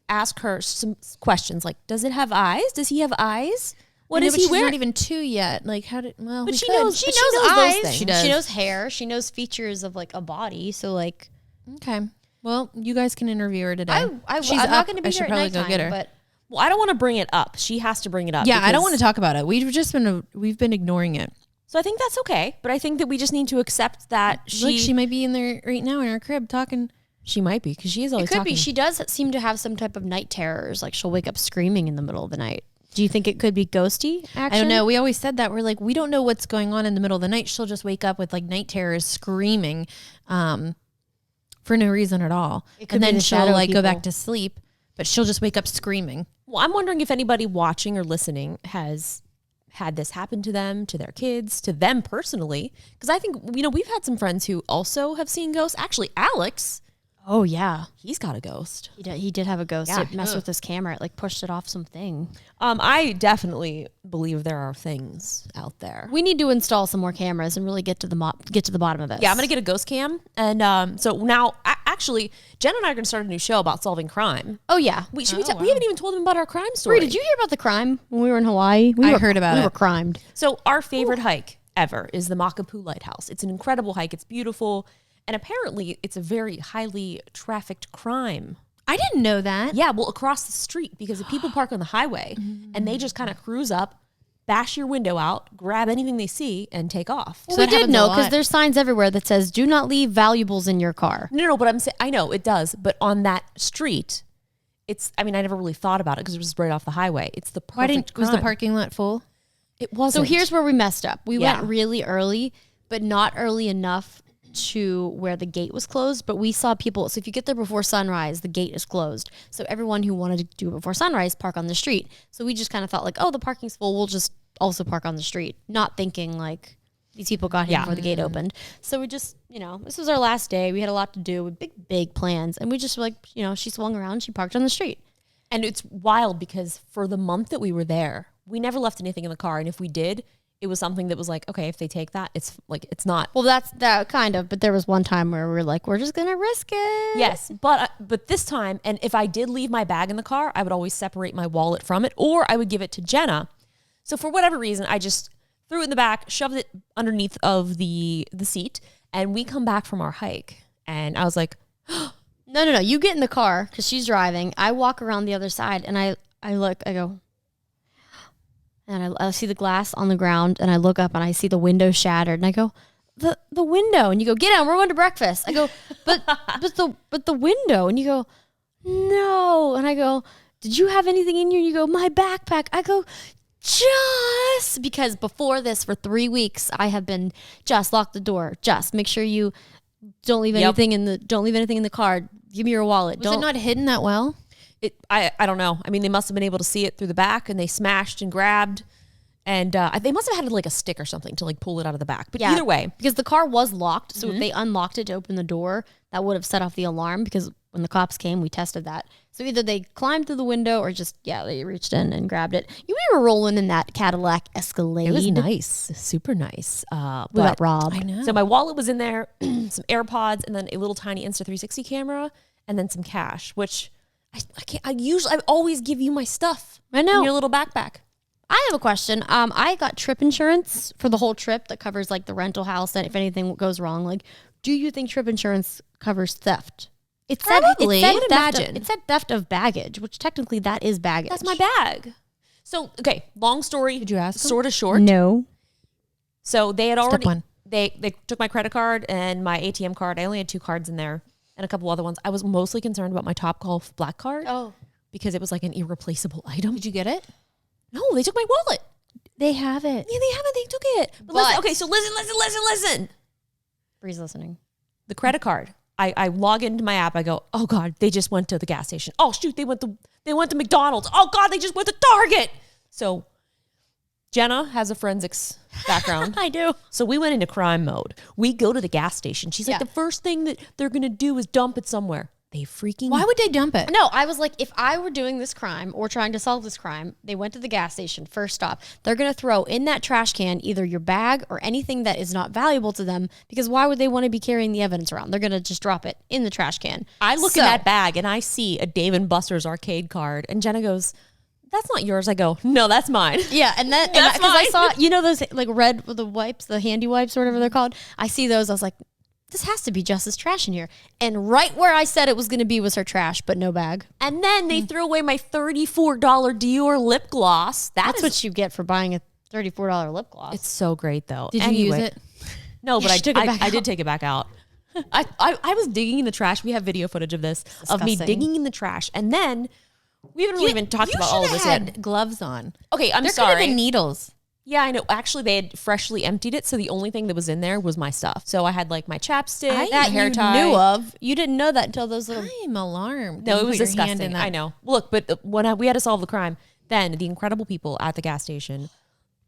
A: ask her some questions. Like, does it have eyes? Does he have eyes? What is he
C: she's
A: wearing?
C: not even 2 yet. Like, how did? Well,
A: But
C: we
A: she
C: could.
A: knows.
B: She
A: But
B: knows
A: those
B: eyes.
A: things.
C: She does.
B: She knows hair. She knows features of like a body. So like,
C: Okay. Well, you guys can interview her today.
B: I'm
C: She's
B: not
C: up.
B: going to
C: I
B: be
C: should
B: there at
C: probably go
B: nighttime,
C: get her.
B: but
A: Well, I don't want to bring it up. She has to bring it up.
C: Yeah, I don't
A: because-
C: want to talk about it. We've been ignoring it.
A: So I think that's okay. But I think that we just need to accept that
C: She might be in there right now in her crib talking.
A: She might be because she is
B: it
A: always
B: could
A: talking.
B: be. She does seem to have some type of night terrors. Like, she'll wake up screaming in the middle of the night. Do you think it could be ghosty action?
C: I don't know. We always said that. We're like, we don't know what's going on in the middle of the night. She'll just wake up with like night terrors screaming for no reason at all. And then she'll like go back to sleep, but she'll just wake up screaming.
A: Well, I'm wondering if anybody watching or listening has had this happen to them, to their kids, to them personally. Because I think, we've had some friends who also have seen ghosts. Actually, Alex,
B: Oh, yeah.
A: he's got a ghost.
B: He did have a ghost.
A: Yeah.
B: It messed with his camera. It like pushed it off something.
A: I definitely believe there are things out there.
B: We need to install some more cameras and really get to the bottom of this.
A: Yeah, I'm going to get a ghost cam. And so now, actually, Jen and I are going to start a new show about solving crime.
B: Oh, yeah.
A: We haven't even told them about our crime story.
B: Bree, did you hear about the crime when we were in Hawaii?
C: I heard about
B: We
C: it.
B: were crimed.
A: So our favorite hike ever is the Makapu Lighthouse. It's an incredible hike. It's beautiful. And apparently it's a very highly trafficked crime.
C: I didn't know that.
A: Yeah, well, across the street, because if people park on the highway and they just kind of cruise up, bash your window out, grab anything they see, and take off.
B: Well,
C: So
B: we
C: that
B: did
C: happens a
B: know
C: lot.
B: because there's signs everywhere that says, do not leave valuables in your car.
A: No, but I'm saying, I know it does, but on that street, I never really thought about it because it was right off the highway. It's the perfect
C: was the
A: crime.
C: parking lot full?
A: It wasn't.
B: So here's where we messed up. We
A: Yeah.
B: went really early, but not early enough to where the gate was closed. But we saw people. So if you get there before sunrise, the gate is closed. So everyone who wanted to do it before sunrise park on the street. So we just kind of thought like, oh, the parking's full. We'll just also park on the street, not thinking like these people got here before the gate opened. So we just, this was our last day. We had a lot to do with big plans, and we just were like, she swung around. She parked on the street.
A: And it's wild because for the month that we were there, we never left anything in the car. And if we did, it was something that was like, okay, if they take that, it's not.
B: Well, that's that kind of. But there was one time where we were like, we're just gonna risk it.
A: Yes, but this time, and if I did leave my bag in the car, I would always separate my wallet from it, or I would give it to Jenna. So for whatever reason, I just threw it in the back, shoved it underneath of the seat, and we come back from our hike, and I was like,
B: No. You get in the car because she's driving. I walk around the other side, and I I go, and I see the glass on the ground, and I look up and I see the window shattered, and I go, the window, and you go, get out, we're going to breakfast. I go, but the window, and you go, no, and I go, did you have anything in here? And you go, my backpack. I go, just because before this for 3 weeks I have been just lock the door, just make sure you don't leave anything in the car. Give me your wallet.
C: Was it not hidden that well?
A: I don't know. I mean, they must have been able to see it through the back, and they smashed and grabbed, and they must have had like a stick or something to like pull it out of the back. But either way,
B: because the car was locked, so if they unlocked it to open the door, that would have set off the alarm. Because when the cops came, we tested that. So either they climbed through the window or just they reached in and grabbed it. We were rolling in that Cadillac Escalade.
A: it was nice, super nice.
B: We got robbed.
C: I know.
A: So my wallet was in there, some AirPods, and then a little tiny Insta360 camera, and then some cash, which I can't. I always give you my stuff.
B: I know.
A: In your little backpack.
B: I have a question. I got trip insurance for the whole trip that covers like the rental house, and if anything goes wrong, like, do you think trip insurance covers theft? It said theft of baggage, which technically that is baggage.
A: That's my bag. So okay, long story.
C: Did you ask them?
A: Sort of short.
B: No.
A: So they had already.
C: Step one.
A: They took my credit card and my ATM card. I only had 2 cards in there and a couple other ones. I was mostly concerned about my Topgolf black card.
B: Oh.
A: Because it was like an irreplaceable item.
C: Did you get it?
A: No, they took my wallet.
B: They have it.
A: Yeah, they haven't. They took it. But listen, okay, so listen.
B: Bree's listening.
A: The credit card. I log into my app. I go, oh God, they just went to the gas station. Oh shoot, they went to McDonald's. Oh God, they just went to Target. So Jenna has a forensics background.
B: I do.
A: So we went into crime mode. We go to the gas station. She's like, the first thing that they're gonna do is dump it somewhere. They freaking.
C: Why would they dump it?
B: No, I was like, if I were doing this crime or trying to solve this crime, they went to the gas station, first stop. They're going to throw in that trash can either your bag or anything that is not valuable to them, because why would they want to be carrying the evidence around? They're going to just drop it in the trash can.
A: I look in that bag and I see a Dave & Buster's arcade card, and Jenna goes, that's not yours. I go, no, that's mine.
B: Yeah, and then because I saw, those like red with the wipes, the handy wipes or whatever they're called. I see those. I was like, this has to be Jess's trash in here. And right where I said it was going to be was her trash, but no bag.
A: And then they threw away my $34 Dior lip gloss.
B: That's what you get for buying a $34 lip gloss.
A: It's so great though.
C: Did you use it?
A: No, but I did take it back out. I was digging in the trash. We have video footage of this, of me digging in the trash. And then we haven't really even talked about all of this yet.
C: Gloves on.
A: Okay, I'm
C: There
A: sorry.
C: could have been needles.
A: Yeah, I know. Actually, they had freshly emptied it, so the only thing that was in there was my stuff. So I had like my chapstick, my hair tie.
B: Knew of. You didn't know that until those little.
C: I'm alarmed.
A: No,
C: You
A: it was
C: put your hand
A: disgusting.
C: in that.
A: I know. Look, but when we had to solve the crime, then the incredible people at the gas station,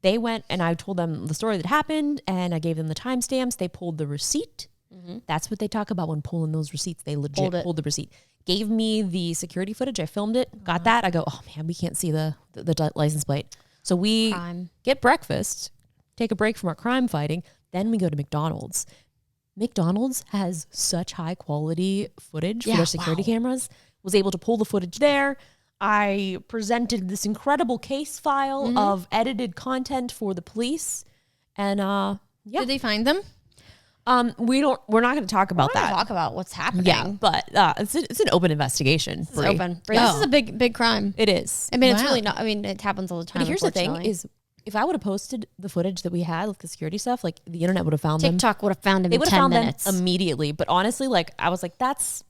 A: they went and I told them the story that happened, and I gave them the timestamps. They pulled the receipt. Mm-hmm. That's what they talk about when pulling those receipts. They legit pulled the receipt. Gave me the security footage. I filmed it. Got that. I go, oh man, we can't see the license plate. So we get breakfast. Take a break from our crime fighting, then we go to McDonald's. McDonald's has such high quality footage for their security cameras. Was able to pull the footage there. I presented this incredible case file of edited content for the police, and
C: Did they find them?
A: we're not going to talk about that.
B: Talk about what's happening.
A: Yeah, but it's an open investigation.
B: It's open. This is a big crime.
A: It is.
B: I mean, it's really not. I mean, it happens all the time.
A: But here's the thing: is if I would have posted the footage that we had, like the security stuff, like the internet would have found them.
B: TikTok would have found them
A: They
B: in
A: would have
B: 10
A: found
B: minutes.
A: them immediately. But honestly, like I was like, that's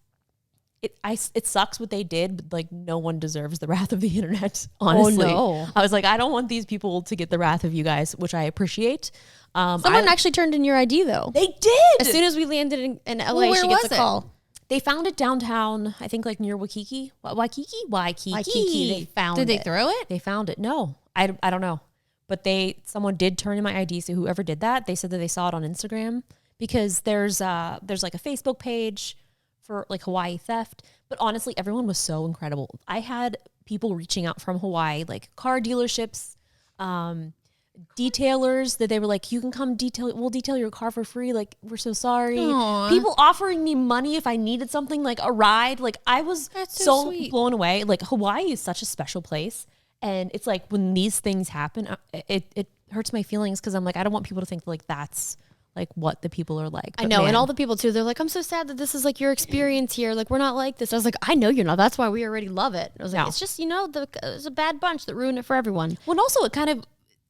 A: it. It sucks what they did, but like no one deserves the wrath of the internet. Honestly,
B: no.
A: I was like, I don't want these people to get the wrath of you guys, which I appreciate.
B: Someone actually turned in your ID though.
A: They did.
B: As soon as we landed in LA,
C: Well, where
B: she gets
C: was
B: a
C: it?
B: call.
A: They found it downtown. I think like near Waikiki. Waikiki.
B: They found
C: Did they
B: it.
C: throw it?
A: They found it. No, I don't know. But someone did turn in my ID. So whoever did that, they said that they saw it on Instagram, because there's like a Facebook page for like Hawaii theft. But honestly, everyone was so incredible. I had people reaching out from Hawaii, like car dealerships, detailers, that they were like, you can come we'll detail your car for free. Like, we're so sorry.
C: Aww.
A: People offering me money if I needed something, like a ride. Like I was
C: so sweet.
A: blown away. Like Hawaii is such a special place. And it's like when these things happen, it hurts my feelings, because I'm like, I don't want people to think like that's like what the people are like.
B: I know, and all the people too, they're like, I'm so sad that this is like your experience here. Like, we're not like this. I was like, I know you're not. That's why we already love it. I was like, it's just, it's a bad bunch that ruined it for everyone.
A: Well, and also it kind of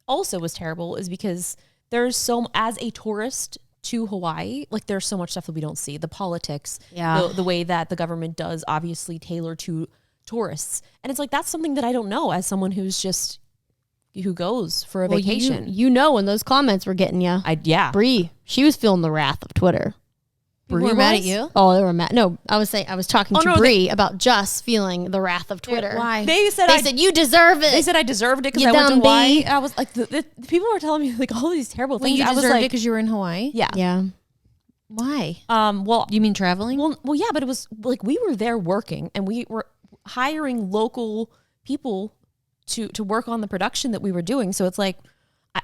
A: also was terrible is because there's as a tourist to Hawaii, like there's so much stuff that we don't see. The politics, the way that the government does obviously tailor to tourists. And it's like, that's something that I don't know as someone who goes for a vacation.
B: When those comments were getting you. Bree, she was feeling the wrath of Twitter.
C: Bree were mad at you?
B: Oh, they were mad. No, I was talking to Bree about just feeling the wrath of Twitter.
C: Why?
A: They said
B: you deserve it.
A: They said I deserved it because I went to Hawaii. I was like, the people were telling me like all these terrible things.
C: You
A: I was
C: deserved
A: like,
C: it because you were in Hawaii?
A: Yeah.
B: Yeah.
C: Why?
A: Well,
C: you mean traveling?
A: Well, yeah, but it was like we were there working and we were hiring local people to work on the production that we were doing. So it's like,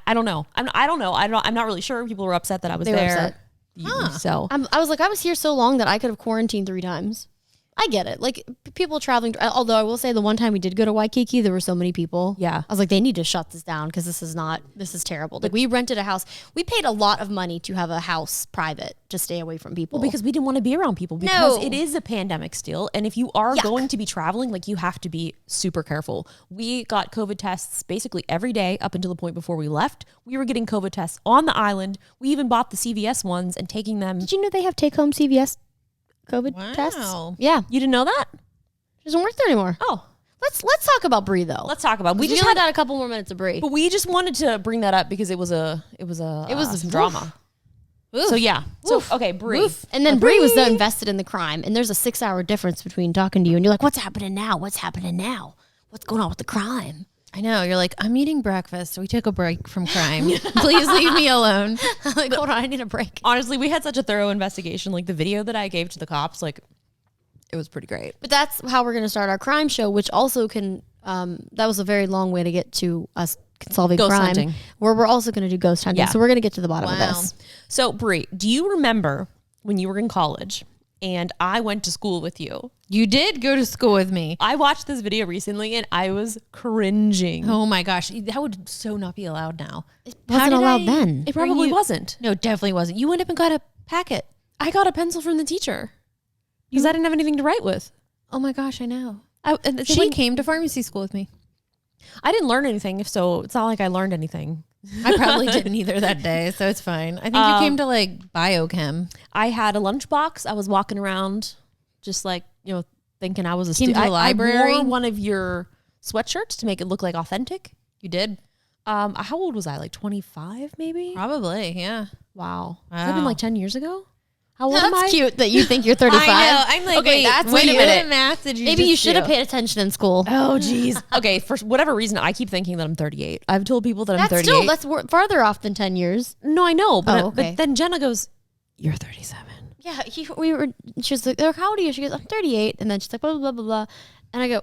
A: I don't know. I don't know. I'm not really sure. People were upset that I was there. Were upset. So
B: I was like, I was here so long that I could have quarantined 3 times. I get it. Like people traveling, although I will say the one time we did go to Waikiki, there were so many people.
A: Yeah.
B: I was like, they need to shut this down because this is terrible. Like we rented a house. We paid a lot of money to have a house private to stay away from people.
A: Well, because we didn't want to be around people because it is a pandemic still. And if you are going to be traveling, like you have to be super careful. We got COVID tests basically every day up until the point before we left. We were getting COVID tests on the island. We even bought the CVS ones and taking them.
B: Did you know they have take-home CVS COVID tests? Yeah.
A: You didn't know that?
B: It doesn't work there anymore.
A: Oh.
B: Let's talk about Bree though.
A: Let's talk about.
B: We just got a couple more minutes of Bree.
A: But we just wanted to bring that up because it was some drama.
B: Oof.
A: So yeah. So
B: Oof.
A: okay, Bree.
B: And then Bree was so invested in the crime. And there's a 6-hour difference between talking to you and you're like, what's happening now? What's happening now? What's going on with the crime?
C: I know. You're like, I'm eating breakfast. We took a break from crime. Please leave me alone.
B: I'm like, hold on, I need a break.
A: Honestly, we had such a thorough investigation. Like the video that I gave to the cops, like it was pretty great.
B: But that's how we're going to start our crime show, which also can, that was a very long way to get to us solving
A: ghost
B: crime.
A: hunting.
B: Where we're also going to do ghost hunting.
A: Yeah.
B: So we're going to get to the bottom of this.
A: So Bree, do you remember when you were in college and I went to school with you?
C: You did go to school with me.
A: I watched this video recently and I was cringing.
C: Oh my gosh. That would so not be allowed now.
B: It wasn't allowed then.
A: It probably wasn't.
C: No, definitely wasn't. You went up and got a packet.
A: I got a pencil from the teacher because I didn't have anything to write with.
C: Oh my gosh, I know.
A: She
C: came to pharmacy school with me.
A: I didn't learn anything, so it's not like I learned anything.
C: I probably didn't either that day, so it's fine. I think you came to like biochem.
A: I had a lunchbox. I was walking around just like, thinking I was a student.
C: To the library.
A: I wore one of your sweatshirts to make it look like authentic.
C: You did?
A: How old was I? Like 25 maybe?
C: Probably, yeah.
A: Wow. Has that been like 10 years ago? How old
B: That's
A: am I?
B: cute that you think you're 35.
C: I know. I'm like,
B: okay,
C: wait a minute. Math did you
B: Maybe
C: just
B: you should have
C: do?
B: paid attention in school.
A: Oh, geez. Okay, for whatever reason, I keep thinking that I'm 38. I've told people that I'm 38.
B: That's farther off than 10 years.
A: No, I know. But,
B: okay.
A: but then Jenna goes, you're 37.
B: Yeah, she was like, how old are you? She goes, I'm 38. And then she's like, blah, blah, blah, blah, blah. And I go,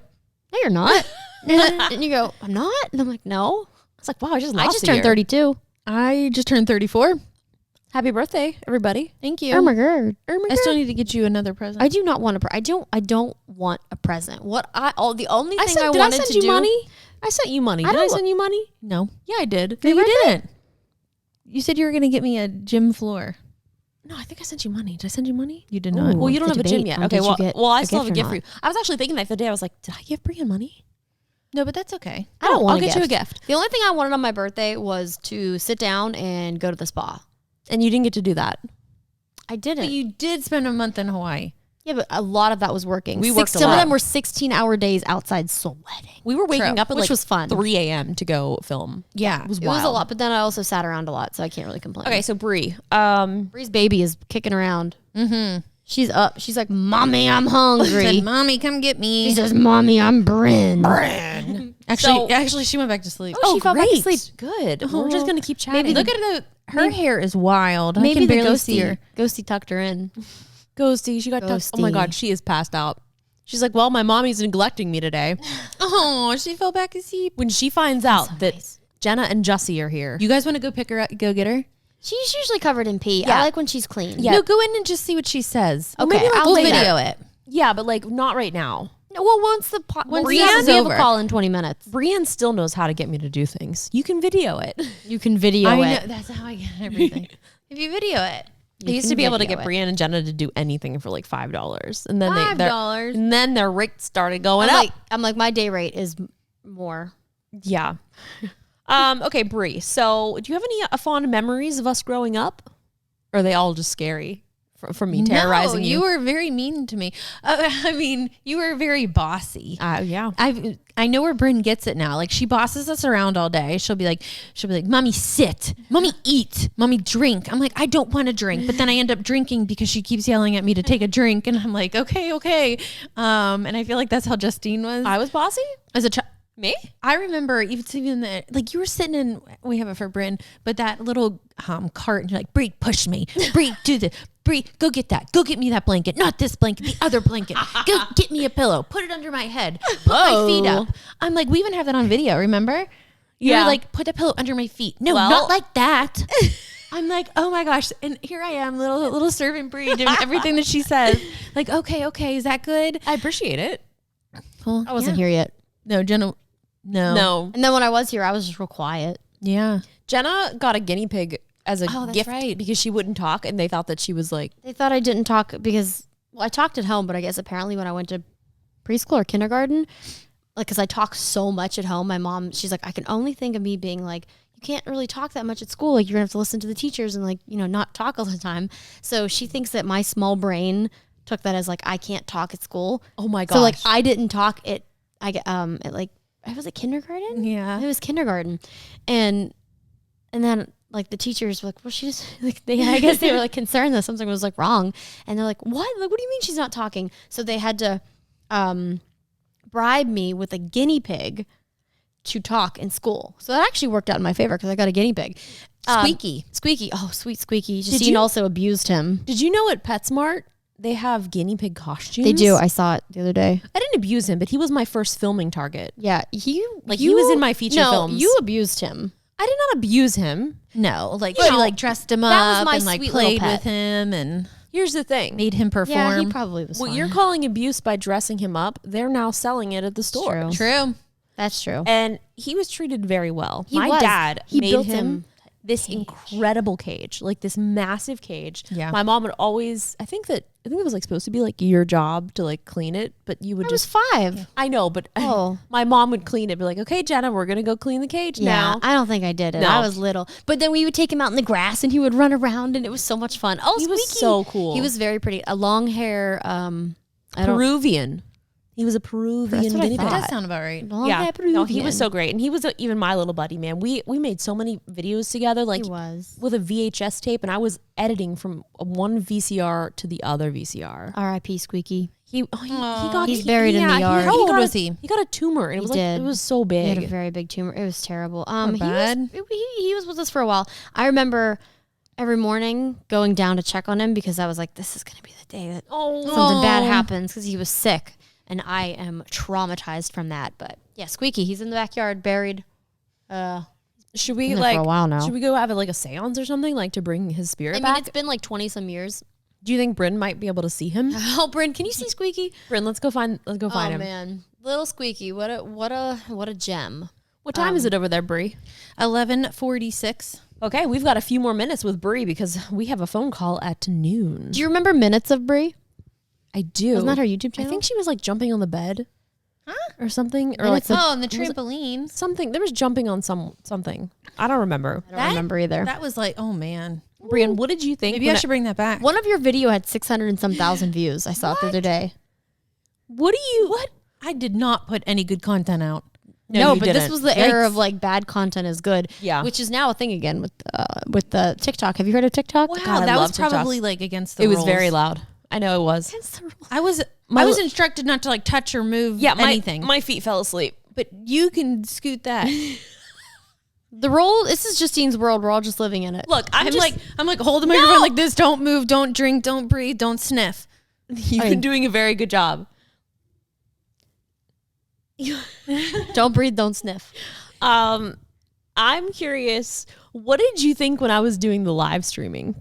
B: no, you're not. and you go, I'm not? And I'm like, no.
A: I was like, wow, I just
B: I just turned 32.
C: I just turned 34.
A: Happy birthday, everybody.
C: Thank you.
B: Oh my god.
C: I still need to get you another present.
B: I do not want I don't want a present. The only thing I
A: did
B: wanted
A: I send
B: to
A: you
B: do
A: money? I sent you money. Did I send you money?
C: No.
A: Yeah, I did.
C: No, you didn't. You said you were going to get me a gym floor.
A: No, I think I sent you money. Did I send you money?
C: You did not.
A: Well, you don't
B: It's
A: have
B: a
A: a gym
B: debate
A: yet.
B: on
A: Okay,
B: did you get
A: I
B: a
A: still have a
B: gift or
A: gift for
B: not.
A: you. I was actually thinking that the day. I was like, did I give Brian money?
C: No, but that's okay.
B: I don't want
A: I'll get you a gift.
B: The only thing I wanted on my birthday was to sit down and go to the spa.
A: And you didn't get to do that.
B: I didn't.
C: But you did spend a month in Hawaii.
B: Yeah, but a lot of that was working.
A: We worked a
B: Some of
A: lot.
B: them were 16-hour days outside sweating.
A: We were waking up at
B: which
A: like
B: was fun.
A: 3 a.m. to go film.
C: Yeah.
A: It was
B: It
A: wild.
B: was a lot, but then I also sat around a lot, so I can't really complain.
A: Okay, so Bree.
B: Bree's baby is kicking around. Mm-hmm. She's up. She's like, Mommy, I'm hungry.
C: Said, Mommy, come get me.
B: She says, Mommy, I'm Bryn.
C: Actually, she went back to sleep.
B: Oh, she fell back to sleep.
A: Good. We're just gonna keep chatting.
C: Look at her hair is wild. I
B: Maybe
C: can
B: the
C: barely see her.
B: Ghosty tucked her in.
A: Ghosty. She got tucked. Oh my
B: Ghosty.
A: god, she is passed out. She's like, well, my mommy's neglecting me today.
C: Oh, she fell back asleep.
A: When she finds out that Jenna and Jussie are here.
C: You guys want to go pick her up, go get her?
B: She's usually covered in pee.
A: Yeah.
B: I like when she's clean.
A: Yeah.
C: No, go in and just see what she says.
B: Okay,
A: maybe, like,
B: I'll
A: later.
C: video it.
A: Yeah, but like not right now.
B: Well, once
C: we have
B: a call in 20 minutes.
A: Brienne still knows how to get me to do things. You can video it.
B: You can video
C: I
B: it.
C: know. That's how I get everything. If you video it.
A: I used to be able to get Brienne and Jenna to do anything for like $5, and then
C: $5,
A: and then their rate started going up.
B: I'm like, my day rate is more.
A: Yeah. Okay, Brie. So, do you have any fond memories of us growing up? Or are they all just scary from me terrorizing you?
C: You were very mean to me. I mean, you were very bossy.
A: Yeah.
C: I know where Bryn gets it now. Like, she bosses us around all day. She'll be like, Mommy, sit. Mommy, eat. Mommy, drink. I'm like, I don't want to drink. But then I end up drinking because she keeps yelling at me to take a drink. And I'm like, okay. And I feel like that's how Justine was.
A: I was bossy?
C: As a child.
A: Me?
C: I remember even like you were sitting in, we have it for Bryn, but that little cart, and you're like, Brie, push me. Brie, do this. Brie, go get that. Go get me that blanket. Not this blanket, the other blanket. Go get me a pillow. Put it under my head. Put my feet up. I'm like, we even have that on video, remember? You're like, put a pillow under my feet. No, not like that. I'm like, oh my gosh. And here I am, little servant Brie, doing everything that she says. Like, okay, is that good?
A: I appreciate it.
B: Well, I wasn't here yet.
C: No, Jenna. No.
B: And then when I was here, I was just real quiet.
C: Yeah.
A: Jenna got a guinea pig as a gift
C: right.
A: because she wouldn't talk, and they thought that she was like...
B: They thought I didn't talk because, I talked at home, but I guess apparently when I went to preschool or kindergarten, like, because I talk so much at home, my mom, she's like, I can only think of me being like, you can't really talk that much at school. Like, you're going to have to listen to the teachers and, like, not talk all the time. So she thinks that my small brain took that as, like, I can't talk at school.
A: Oh, my gosh.
B: So, like, I didn't talk at like, I was at kindergarten.
C: Yeah.
B: It was kindergarten. And then like the teachers were like, well, she just like I guess they were like concerned that something was like wrong. And they're like, what? Like, what do you mean she's not talking? So they had to bribe me with a guinea pig to talk in school. So that actually worked out in my favor because I got a guinea pig.
C: Squeaky.
B: Squeaky. Oh, sweet Squeaky. Justine also abused him.
A: Did you know at PetSmart they have guinea pig costumes?
B: They do. I saw it the other day.
A: I didn't abuse him, but he was my first filming target.
B: Yeah. He
A: was in my feature films.
B: You abused him.
A: I did not abuse him.
C: No, like
A: You
C: she
A: know,
C: like dressed him
B: that was
C: up
B: my
C: and like
B: sweet
C: played
B: little pet.
C: with him and
A: Here's the thing.
C: made him perform.
B: Yeah, he probably was
A: What
B: fine.
A: you're calling abuse by dressing him up, they're now selling it at the store.
B: true.
C: True.
B: That's true.
A: And he was treated very well.
B: He
A: My
B: was.
A: dad
B: He
A: made
B: built
A: him
B: him
A: this incredible cage, like this massive cage.
C: Yeah.
A: My mom would always, I think it was like supposed to be like your job to like clean it, but you would
B: I
A: just,
B: was 5.
A: I know, but
B: Oh.
A: my mom would clean it, be like, okay, Jenna, we're going to go clean the cage now.
B: I don't think I did it.
A: No.
B: I was little. But then we would take him out in the grass and he would run around and it was so much fun. Oh,
A: He
B: Squeaky.
A: was so cool.
B: He was very pretty. A long hair,
A: Peruvian. He was a Peruvian
B: That's what I
A: guinea
B: thought.
A: pig.
C: That does sound about right.
B: long
A: Yeah,
B: hair
A: no, he was
B: Peruvian.
A: so great, and he was even my little buddy, man. We made so many videos together, like
B: He was.
A: with a VHS tape, and I was editing from one VCR to the other VCR.
B: R.I.P. Squeaky.
A: He got
B: He's buried in the yard.
C: How old was he?
A: He got a tumor, and it
B: He
A: was like
B: did.
A: it was so
B: He had a
A: big.
B: very big tumor. It was terrible.
C: bad.
B: He was with us for a while. I remember every morning going down to check on him because I was like, this is going to be the day that something bad happens because he was sick. And I am traumatized from that. But yeah, Squeaky, he's in the backyard buried.
A: Should we
B: Been there
A: like
B: for a while now.
A: Should we go have like a seance or something like to bring his spirit
B: I mean,
A: back?
B: it's been like 20 some years.
A: Do you think Bryn might be able to see him?
B: Oh, Bryn, can you see Squeaky?
A: Bryn, let's go find
B: Oh
A: him.
B: man, little Squeaky, what a gem.
A: What time is it over there, Brie?
C: 11:46.
A: Okay, we've got a few more minutes with Brie because we have a phone call at noon.
B: Do you remember Minutes of Brie?
A: I do.
B: Wasn't that her YouTube channel?
A: I think she was like jumping on the bed, or something, or like
C: Oh, and the trampoline.
A: something. There was jumping on something. I don't remember.
B: I don't remember either.
C: That was like, oh man.
A: Brian, what did you think?
C: Maybe I should bring that back.
B: One of your video had 600 and some thousand views. I saw it the other day.
A: What?
C: I did not put any good content out.
B: No,
A: you
B: but this
A: didn't.
B: was the era
C: Yikes.
B: of like bad content is good.
A: Yeah.
B: Which is now a thing again with the TikTok. Have you heard of TikTok?
C: Wow,
A: God, I
C: that
A: love
C: was
A: TikTok.
C: probably like against the
A: It was
C: rules.
A: very loud. I know it was.
C: I was instructed not to like touch or move anything.
A: My feet fell asleep.
C: But you can scoot that.
B: The role, this is Justine's world. We're all just living in it.
A: Look,
C: I'm like hold the microphone like this. Don't move. Don't drink. Don't breathe. Don't sniff.
A: You've been doing a very good job.
B: Don't breathe, don't sniff.
A: I'm curious. What did you think when I was doing the live streaming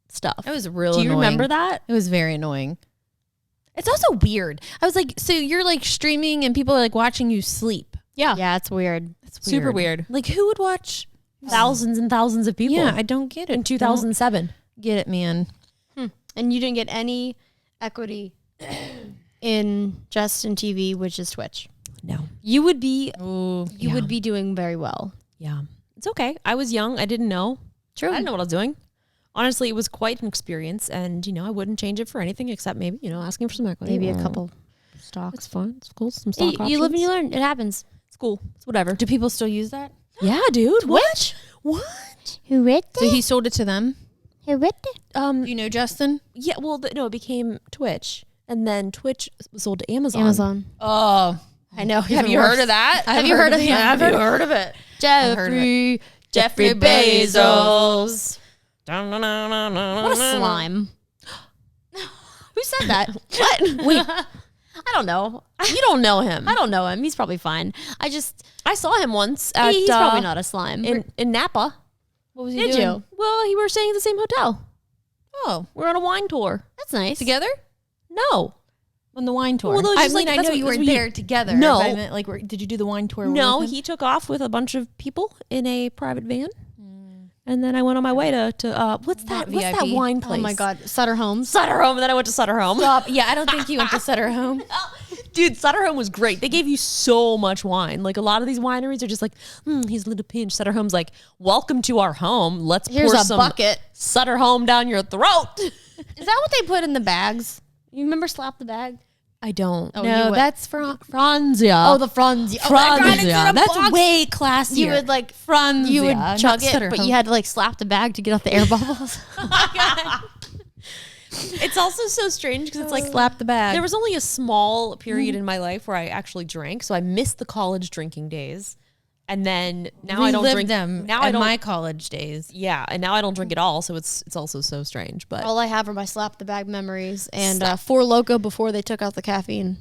A: stuff?
C: It was real.
A: Do you
C: annoying.
A: remember that?
C: It was very annoying. It's also weird. I was like, so you're like streaming and people are like watching you sleep.
B: Yeah, it's weird.
C: It's
A: Super weird.
C: Like who would watch?
A: Thousands and thousands of people.
C: Yeah, I don't get it.
A: in 2007.
C: Get it, man.
B: And you didn't get any equity in Justin TV, which is Twitch.
A: No.
B: You would be
C: You
B: would be doing very well.
A: Yeah. It's okay. I was young. I didn't know.
B: True.
A: I didn't know what I was doing. Honestly, it was quite an experience, and I wouldn't change it for anything except maybe asking for some equity.
B: Maybe a couple stocks.
A: It's fun. It's cool. Some stock options.
B: You live and you learn. It happens.
A: It's cool. It's whatever.
C: Do people still use that?
A: Yeah, dude. What? What?
B: Who read
C: So he sold it to them?
B: Who read
C: Do you know Justin?
A: Yeah. Well, no, it became Twitch, and then Twitch was sold to Amazon.
B: Amazon.
C: Oh,
B: I know.
C: have you heard of that?
B: Have you heard of it?
C: Have you heard of it?
B: Jeffrey Bezos. What a slime. Who said that? What? Wait. I don't know.
A: You don't know him.
B: I don't know him. He's probably fine.
A: I saw him once at
B: He's probably not a slime.
A: in Napa.
C: What was he
B: Did
C: doing?
B: you?
A: Well, we were staying at the same hotel.
C: Oh,
A: We're on a wine tour.
B: That's nice.
C: together
A: No.
C: on the wine tour.
A: Well, those
C: I
A: just
C: mean,
A: like-
C: I
A: that's
C: know
A: what-
C: you
A: that's
C: weren't
A: what he-
C: there together.
A: No.
C: but I meant, like, did you do the wine tour?
A: No,
C: with him?
A: he took off with a bunch of people in a private van. And then I went on my way to what's that
C: VIP.
A: wine place?
B: Oh my God. Sutter Homes.
A: Sutter Home. And then I went to Sutter Home.
C: Yeah, I don't think he went to Sutter Home.
A: Dude, Sutter Home was great. They gave you so much wine. Like a lot of these wineries are just like, here's a little pinch. Sutter Home's like, welcome to our home. Let's
B: Here's
A: pour
B: a
A: some
B: bucket.
A: Sutter Home down your throat.
B: Is that what they put in the bags? You remember Slap the Bag?
A: I don't.
B: Oh,
A: no,
B: you would-
A: that's Franzia.
B: Oh, the Franzia.
A: Franzia. That's way classier.
B: You would like
A: Franzia.
B: you would
A: not
B: chug it,
A: Sutter
B: but
A: Home.
B: you had to like slap the bag to get out the air bubbles.
A: It's also so strange because it's like
C: Slap the bag.
A: there was only a small period in my life where I actually drank, so I missed the college drinking days, and then now I don't
C: Relived
A: drink
C: them.
A: Now
C: at
A: I don't.
C: my college days.
A: Yeah, and now I don't drink at all, so it's also so strange. But
B: All I have are my slap the bag memories and Four Loko before they took out the caffeine.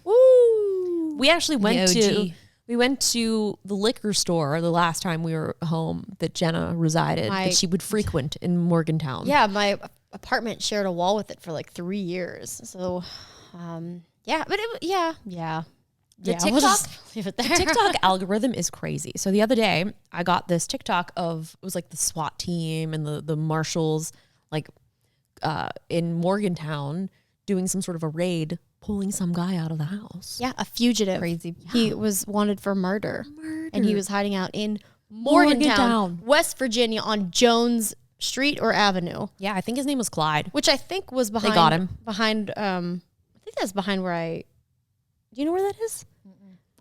A: woo, we actually went
C: The
A: to
C: OG.
A: we went to the liquor store the last time we were home that Jenna resided, that she would frequent in Morgantown.
B: Yeah, my apartment shared a wall with it for like 3 years. So, yeah, but
A: The
B: we'll
A: TikTok-
B: just leave it there.
A: The TikTok algorithm is crazy. So the other day I got this TikTok of, it was like the SWAT team and the marshals like in Morgantown doing some sort of a raid, pulling some guy out of the house.
B: Yeah, a fugitive.
C: Crazy.
B: He was wanted for murder. And he was hiding out in Morgantown, West Virginia on Jones Street or Avenue,
A: Yeah, I think his name was Clyde.
B: which I think was behind.
A: got him.
B: Behind, I think that's behind where do you know where that is?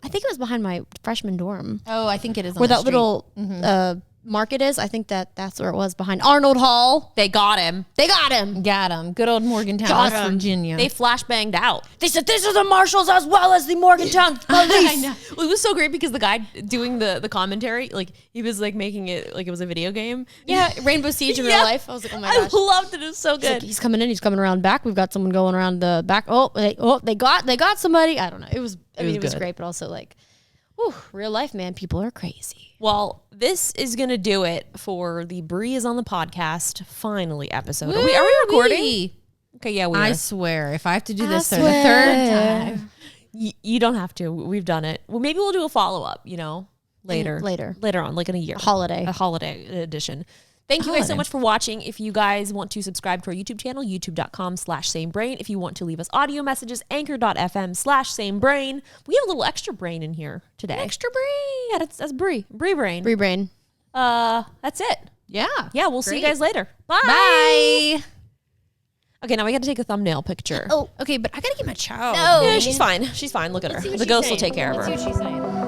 B: I think it was behind my freshman dorm.
C: Oh, I think it is on
B: Where
C: the
B: that
C: street.
B: little market is. I think that's where it was, behind Arnold Hall.
A: They got him.
B: They got him.
C: Got him. Good old Morgantown,
B: Got
C: West
B: him.
C: Virginia.
A: They flashbanged out.
B: They said, these are the marshals as well as the Morgantown police.
A: Well, it was so great because the guy doing the commentary, like he was like making it like it was a video game.
B: Yeah, Rainbow Siege in real
A: Yeah.
B: life. I was like, oh my
A: I
B: gosh.
A: loved it. It was so
B: He's like,
A: good.
B: he's coming in. He's coming around back. We've got someone going around the back. They got somebody. I don't know. It was
A: good.
B: great, but also like, whew, real life, man. People are crazy.
A: Well, this is going to do it for the Bree is on the podcast finally episode. Are we recording? Okay, yeah, we
C: I
A: are.
C: swear, if I have to do this for
B: swear.
C: the third time.
A: You don't have to. We've done it. Well, maybe we'll do a follow-up, later.
B: Later
A: on, like in a year.
B: Holiday.
A: A holiday edition. Thank you guys so much for watching. If you guys want to subscribe to our YouTube channel, youtube.com/samebrain. If you want to leave us audio messages, anchor.fm/samebrain. We have a little extra brain in here today.
B: Extra brain.
A: Yeah, that's Bree. Bree brain.
B: Free brain.
A: That's it.
C: Yeah.
A: Yeah, we'll see you guys later. Bye.
C: Bye.
A: Okay, now we got to take a thumbnail picture.
B: Oh,
C: Okay, but I gotta get my child.
B: no.
A: Yeah, she's fine. She's fine. Look at her. The ghost will take care of her.
B: Let's see what she's saying.